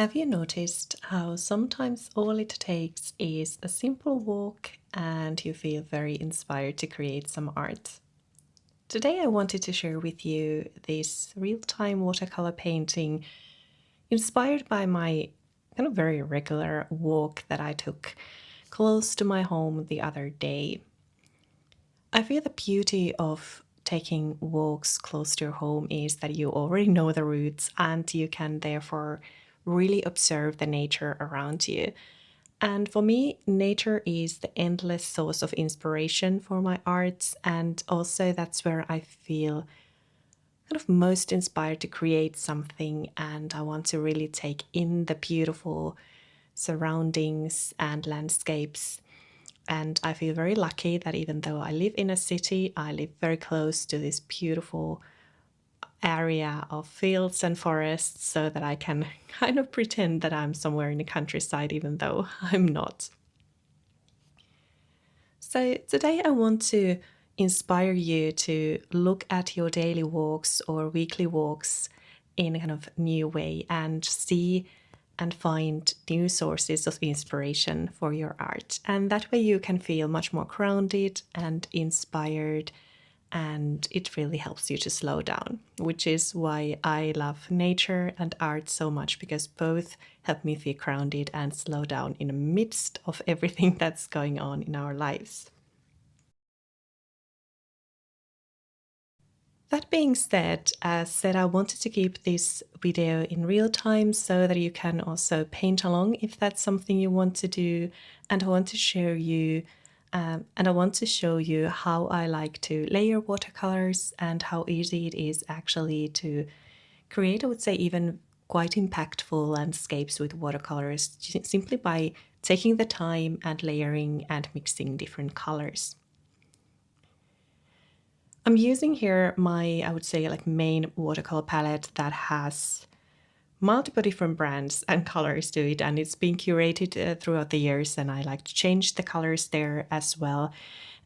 Have you noticed how sometimes all it takes is a simple walk and you feel very inspired to create some art? Today I wanted to share with you this real-time watercolor painting inspired by my kind of very regular walk that I took close to my home the other day. I feel the beauty of taking walks close to your home is that you already know the routes and you can therefore really observe the nature around you. And for me, nature is the endless source of inspiration for my arts, and also that's where I feel kind of most inspired to create something, and I want to really take in the beautiful surroundings and landscapes. And I feel very lucky that even though I live in a city, I live very close to this beautiful area of fields and forests so that I can kind of pretend that I'm somewhere in the countryside, even though I'm not. So today I want to inspire you to look at your daily walks or weekly walks in a kind of new way and see and find new sources of inspiration for your art. And that way you can feel much more grounded and inspired, and it really helps you to slow down, which is why I love nature and art so much, because both help me feel grounded and slow down in the midst of everything that's going on in our lives. That being said, as said, I wanted to keep this video in real time so that you can also paint along if that's something you want to do. And I want to share you and I want to show you how I like to layer watercolors and how easy it is actually to create, I would say, even quite impactful landscapes with watercolors simply by taking the time and layering and mixing different colors. I'm using here my, I would say, like main watercolor palette that has multiple different brands and colors to it, and it's been curated throughout the years, and I like to change the colors there as well.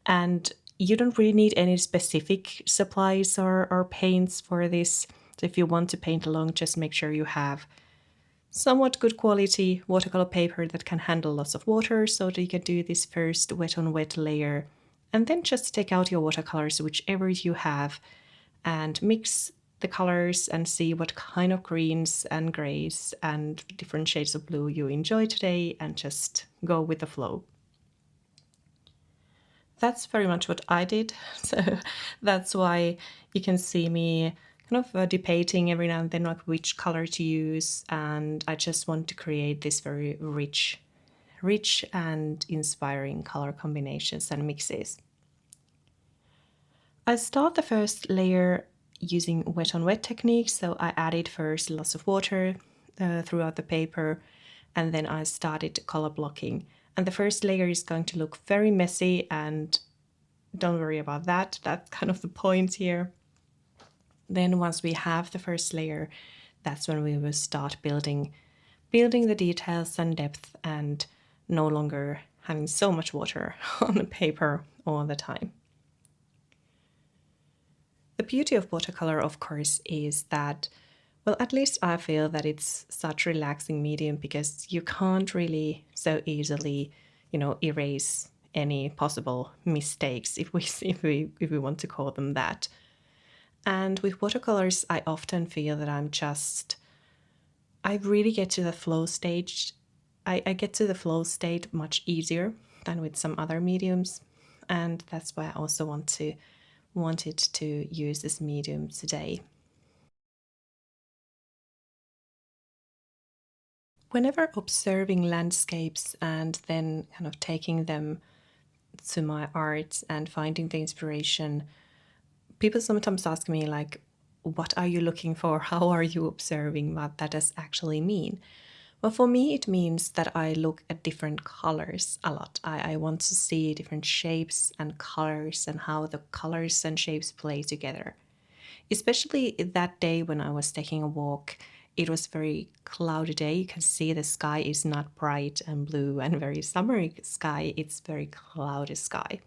And you don't really need any specific supplies or paints for this. So if you want to paint along, just make sure you have somewhat good quality watercolor paper that can handle lots of water so that you can do this first wet on wet layer, and then just take out your watercolors, whichever you have, and mix the colors and see what kind of greens and grays and different shades of blue you enjoy today, and just go with the flow. That's very much what I did, so that's why you can see me kind of debating every now and then like which color to use, and I just want to create this very rich and inspiring color combinations and mixes. I start the first layer using wet on wet technique, so I added first lots of water throughout the paper, and then I started color blocking. And the first layer is going to look very messy, and don't worry about that, that's kind of the point here. Then once we have the first layer, that's when we will start building the details and depth, and no longer having so much water on the paper all the time. The beauty of watercolor, of course, is that, well, at least I feel that it's such a relaxing medium because you can't really so easily, erase any possible mistakes, if we want to call them that. And with watercolors, I often feel that I really get to the flow stage. I get to the flow state much easier than with some other mediums, and that's why I also wanted to use this medium today. Whenever observing landscapes and then kind of taking them to my art and finding the inspiration, people sometimes ask me like, what are you looking for? How are you observing? What that does actually mean? Well, for me, it means that I look at different colors a lot. I want to see different shapes and colors and how the colors and shapes play together. Especially that day when I was taking a walk, it was a very cloudy day. You can see the sky is not bright and blue and very summery sky. It's very cloudy sky.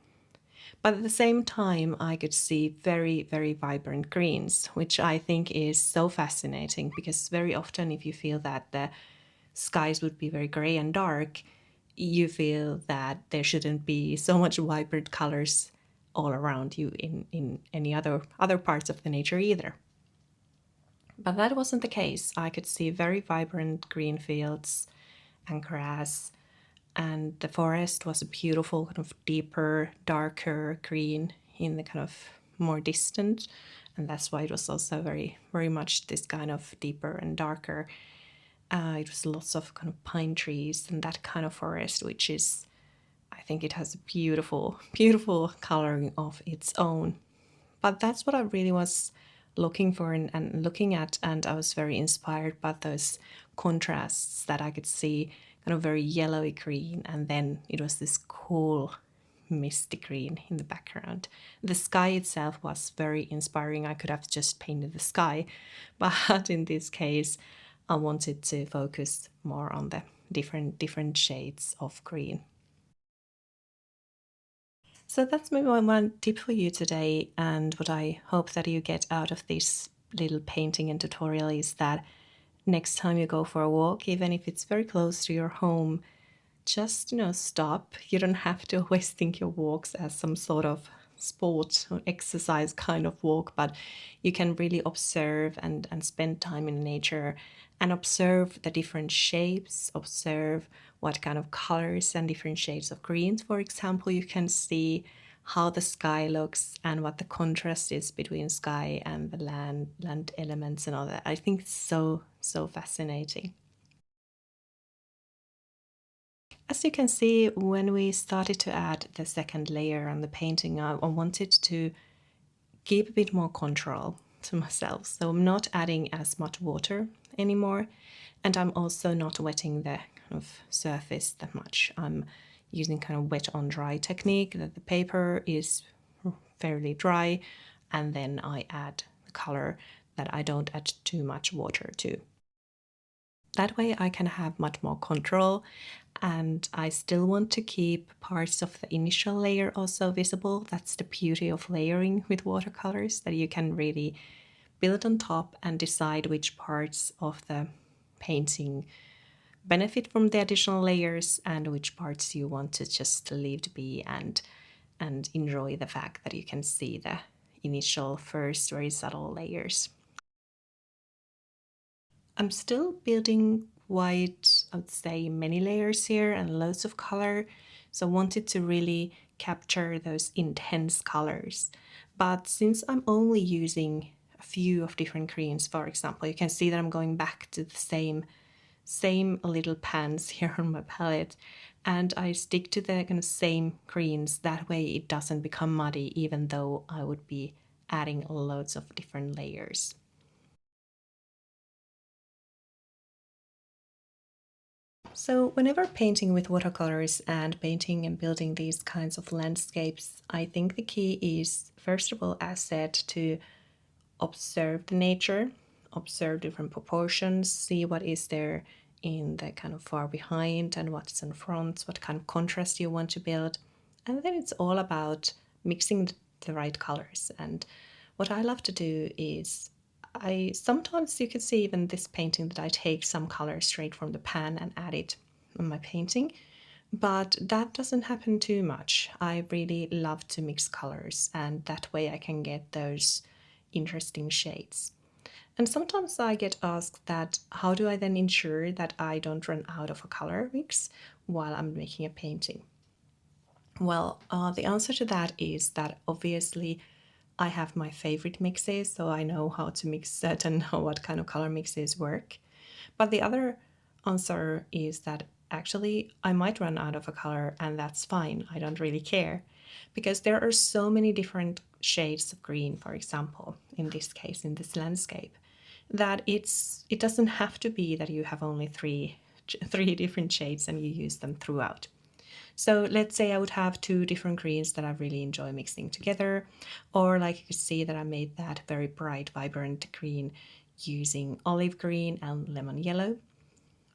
But at the same time, I could see very, very vibrant greens, which I think is so fascinating, because very often if you feel that the skies would be very gray and dark, you feel that there shouldn't be so much vibrant colors all around you in any other parts of the nature either. But that wasn't the case. I could see very vibrant green fields and grass, and the forest was a beautiful kind of deeper, darker green in the kind of more distant, and that's why it was also very much this kind of deeper and darker. It was lots of kind of pine trees and that kind of forest, which is, I think it has a beautiful coloring of its own. But that's what I really was looking for and looking at, and I was very inspired by those contrasts that I could see, kind of very yellowy green, and then it was this cool misty green in the background. The sky itself was very inspiring. I could have just painted the sky, but in this case I wanted to focus more on the different shades of green. So that's maybe one tip for you today, and what I hope that you get out of this little painting and tutorial is that next time you go for a walk, even if it's very close to your home, just stop. You don't have to always think your walks as some sort of sport or exercise kind of walk, but you can really observe and spend time in nature and observe the different shapes, observe what kind of colors and different shades of greens, for example, you can see, how the sky looks and what the contrast is between sky and the land elements and all that. I think it's so fascinating. As you can see, when we started to add the second layer on the painting, I wanted to give a bit more control to myself. So I'm not adding as much water anymore, and I'm also not wetting the kind of surface that much. I'm using kind of wet on dry technique, that the paper is fairly dry, and then I add the color that I don't add too much water to. That way I can have much more control, and I still want to keep parts of the initial layer also visible. That's the beauty of layering with watercolors, that you can really build on top and decide which parts of the painting benefit from the additional layers and which parts you want to just leave to be and enjoy the fact that you can see the initial first very subtle layers. I'm still building quite, I would say, many layers here and loads of color, so I wanted to really capture those intense colors. But since I'm only using a few of different greens, for example, you can see that I'm going back to the same little pans here on my palette, and I stick to the kind of same greens. That way it doesn't become muddy, even though I would be adding loads of different layers. So whenever painting with watercolors and painting and building these kinds of landscapes, I think the key is, first of all, as said, to observe the nature, observe different proportions, see what is there in the kind of far behind and what's in front, what kind of contrast you want to build. And then it's all about mixing the right colors. And what I love to do is, I sometimes, you can see even this painting, that I take some color straight from the pan and add it on my painting, but that doesn't happen too much. I really love to mix colors, and that way I can get those interesting shades. And sometimes I get asked that, how do I then ensure that I don't run out of a color mix while I'm making a painting? Well, the answer to that is that obviously I have my favorite mixes, so I know how to mix certain what kind of color mixes work. But the other answer is that actually I might run out of a color, and that's fine. I don't really care, because there are so many different shades of green, for example, in this case, in this landscape, that it doesn't have to be that you have only three different shades and you use them throughout. So let's say I would have two different greens that I really enjoy mixing together, or like you could see that I made that very bright, vibrant green using olive green and lemon yellow.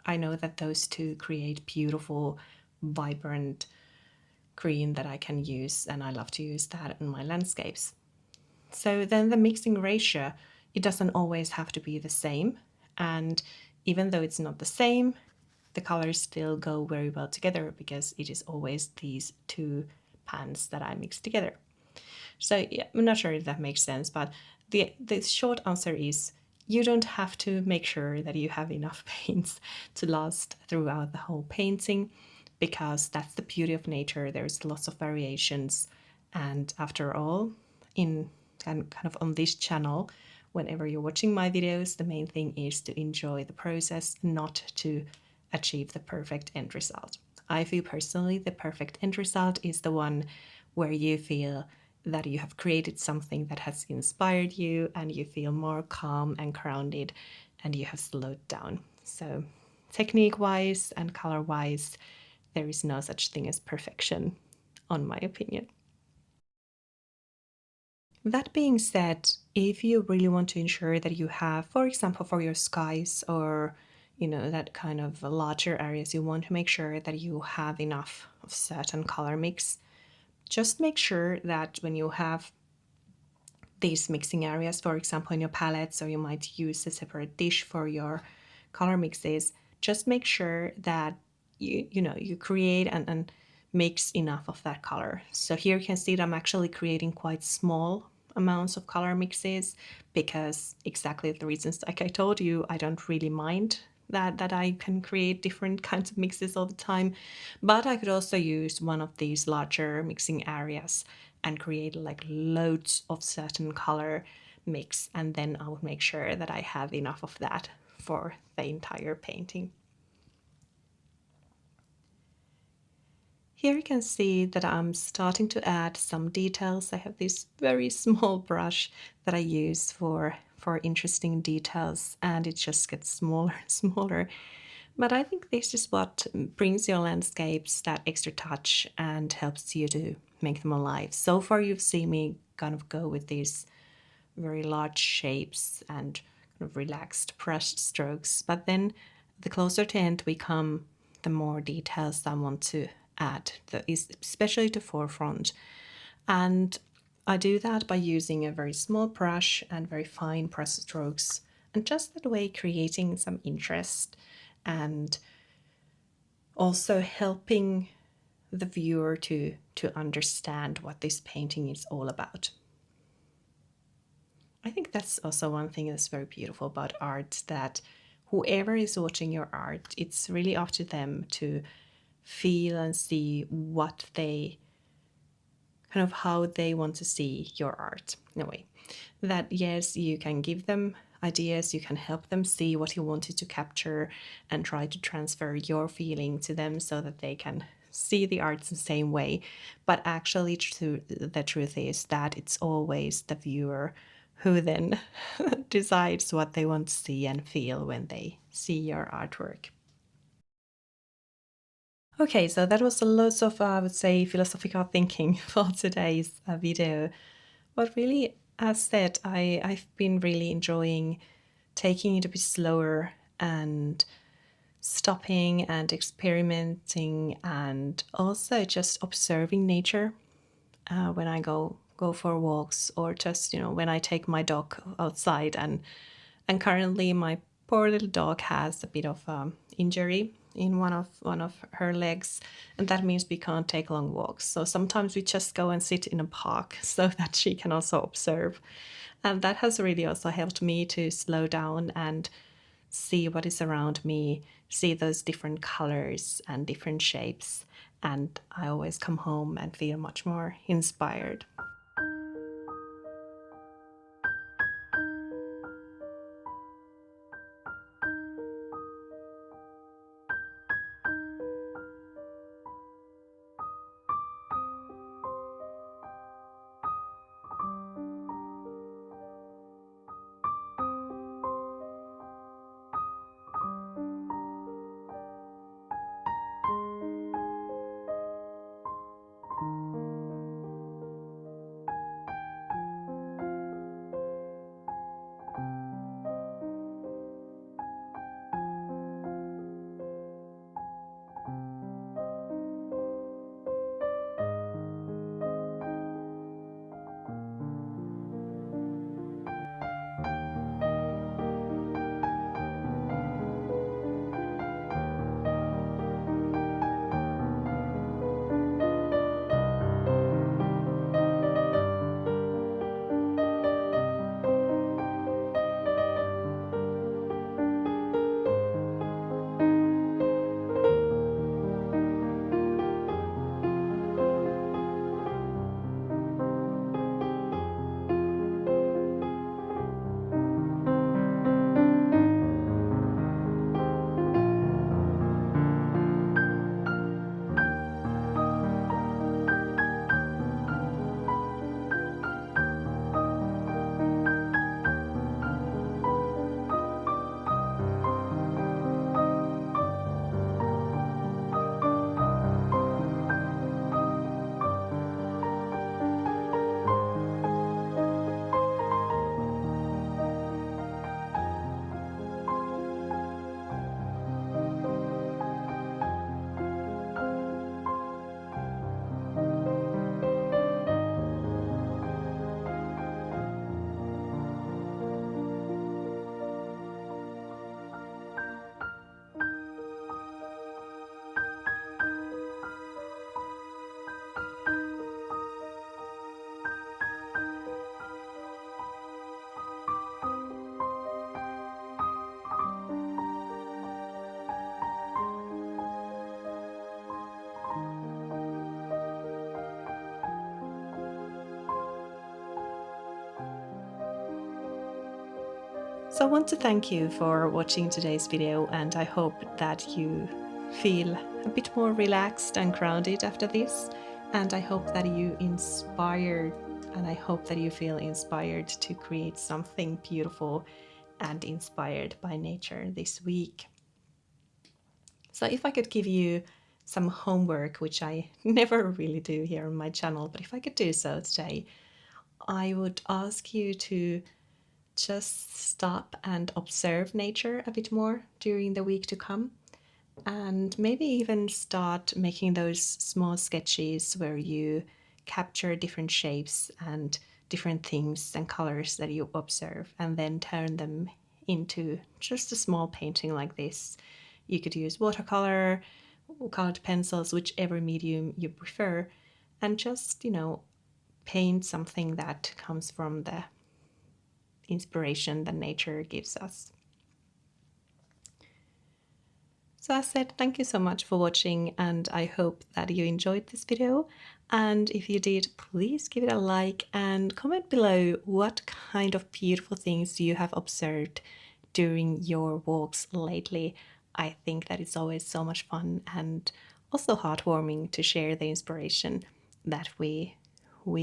I know that those two create beautiful, vibrant green that I can use, and I love to use that in my landscapes. So then the mixing ratio, it doesn't always have to be the same, and even though it's not the same, the colors still go very well together because it is always these two pans that I mix together. So yeah, I'm not sure if that makes sense, but the short answer is you don't have to make sure that you have enough paints to last throughout the whole painting, because that's the beauty of nature. There's lots of variations, and after all, in kind of on this channel, whenever you're watching my videos, the main thing is to enjoy the process, not to achieve the perfect end result. I feel personally the perfect end result is the one where you feel that you have created something that has inspired you and you feel more calm and grounded and you have slowed down. So technique wise and color wise, there is no such thing as perfection, on my opinion. That being said, if you really want to ensure that you have, for example, for your skies or that kind of larger areas, you want to make sure that you have enough of certain color mix. Just make sure that when you have these mixing areas, for example, in your palettes, or you might use a separate dish for your color mixes, just make sure that you create and mix enough of that color. So here you can see that I'm actually creating quite small amounts of color mixes because exactly the reasons like I told you, I don't really mind that I can create different kinds of mixes all the time, but I could also use one of these larger mixing areas and create like loads of certain color mix, and then I would make sure that I have enough of that for the entire painting. Here you can see that I'm starting to add some details. I have this very small brush that I use for interesting details, and it just gets smaller and smaller. But I think this is what brings your landscapes that extra touch and helps you to make them alive. So far you've seen me kind of go with these very large shapes and kind of relaxed brush strokes, but then the closer to end we come, the more details I want to add, especially to forefront. And I do that by using a very small brush and very fine brush strokes, and just that way creating some interest and also helping the viewer to understand what this painting is all about. I think that's also one thing that's very beautiful about art, that whoever is watching your art, it's really up to them to feel and see what they kind of how they want to see your art in a way. That yes, you can give them ideas, you can help them see what you wanted to capture and try to transfer your feeling to them so that they can see the art the same way. But actually the truth is that it's always the viewer who then decides what they want to see and feel when they see your artwork. Okay, so that was a lot of, I would say, philosophical thinking for today's video. But really, as said, I've been really enjoying taking it a bit slower and stopping and experimenting, and also just observing nature when I go for walks, or just when I take my dog outside. And currently my poor little dog has a bit of injury in one of her legs, and that means we can't take long walks. So sometimes we just go and sit in a park so that she can also observe. And that has really also helped me to slow down and see what is around me, see those different colors and different shapes. And I always come home and feel much more inspired. So I want to thank you for watching today's video, and I hope that you feel a bit more relaxed and grounded after this, and I hope that you feel inspired to create something beautiful and inspired by nature this week. So if I could give you some homework, which I never really do here on my channel, but if I could do so today, I would ask you to just stop and observe nature a bit more during the week to come, and maybe even start making those small sketches where you capture different shapes and different things and colors that you observe, and then turn them into just a small painting like this. You could use watercolor, colored pencils, whichever medium you prefer, and just, paint something that comes from the inspiration that nature gives us. So as said, thank you so much for watching, and I hope that you enjoyed this video. And if you did, please give it a like and comment below what kind of beautiful things you have observed during your walks lately. I think that it's always so much fun and also heartwarming to share the inspiration that we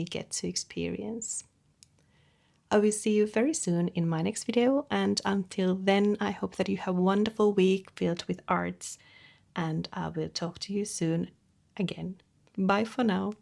get to experience. I will see you very soon in my next video, and until then I hope that you have a wonderful week filled with arts, and I will talk to you soon again. Bye for now.